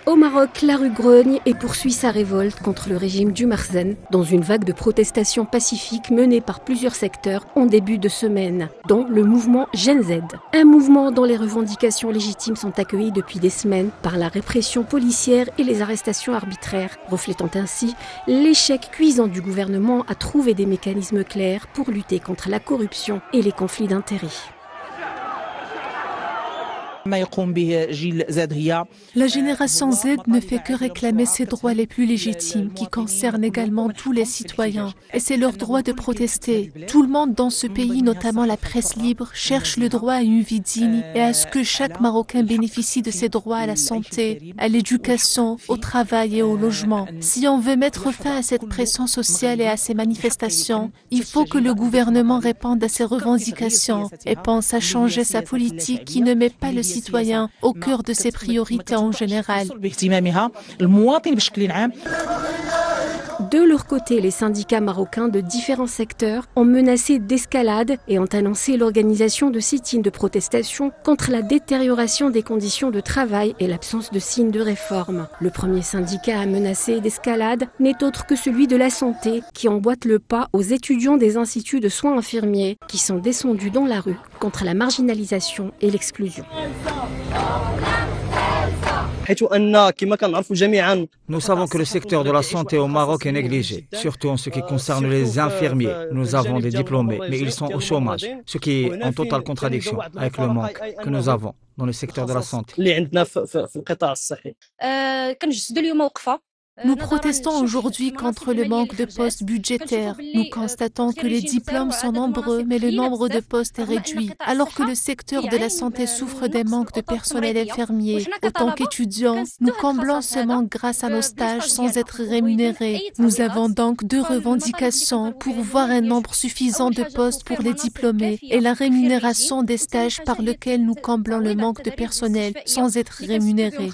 Au Maroc, la rue grogne et poursuit sa révolte contre le régime du Marzen dans une vague de protestations pacifiques menée par plusieurs secteurs en début de semaine, dont le mouvement Gen Z. Un mouvement dont les revendications légitimes sont accueillies depuis des semaines par la répression policière et les arrestations arbitraires, reflétant ainsi l'échec cuisant du gouvernement à trouver des mécanismes clairs pour lutter contre la corruption et les conflits d'intérêts. La génération Z ne fait que réclamer ses droits les plus légitimes qui concernent également tous les citoyens. Et c'est leur droit de protester. Tout le monde dans ce pays, notamment la presse libre, cherche le droit à une vie digne et à ce que chaque Marocain bénéficie de ses droits à la santé, à l'éducation, au travail et au logement. Si on veut mettre fin à cette pression sociale et à ces manifestations, il faut que le gouvernement réponde à ces revendications et pense à changer sa politique qui ne met pas le citoyen au cœur de ses priorités en général. De leur côté, les syndicats marocains de différents secteurs ont menacé d'escalade et ont annoncé l'organisation de sit-ins de protestation contre la détérioration des conditions de travail et l'absence de signes de réforme. Le premier syndicat à menacer d'escalade n'est autre que celui de la santé, qui emboîte le pas aux étudiants des instituts de soins infirmiers qui sont descendus dans la rue contre la marginalisation et l'exclusion. Nous savons que le secteur de la santé au Maroc est négligé, surtout en ce qui concerne les infirmiers. Nous avons des diplômés, mais ils sont au chômage, ce qui est en totale contradiction avec le manque que nous avons dans le secteur de la santé. Nous protestons aujourd'hui contre le manque de postes budgétaires. Nous constatons que les diplômes sont nombreux, mais le nombre de postes est réduit. Alors que le secteur de la santé souffre d'un manque de personnel infirmier, autant qu'étudiants, nous comblons ce manque grâce à nos stages sans être rémunérés. Nous avons donc deux revendications: pourvoir un nombre suffisant de postes pour les diplômés et la rémunération des stages par lesquels nous comblons le manque de personnel sans être rémunérés.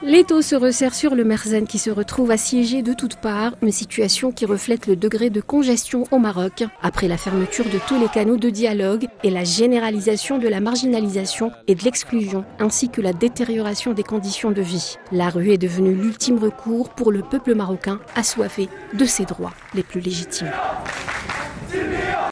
L'étau se resserre sur le Marzen qui se retrouve assiégé de toutes parts, une situation qui reflète le degré de congestion au Maroc, après la fermeture de tous les canaux de dialogue et la généralisation de la marginalisation et de l'exclusion, ainsi que la détérioration des conditions de vie. La rue est devenue l'ultime recours pour le peuple marocain assoiffé de ses droits les plus légitimes.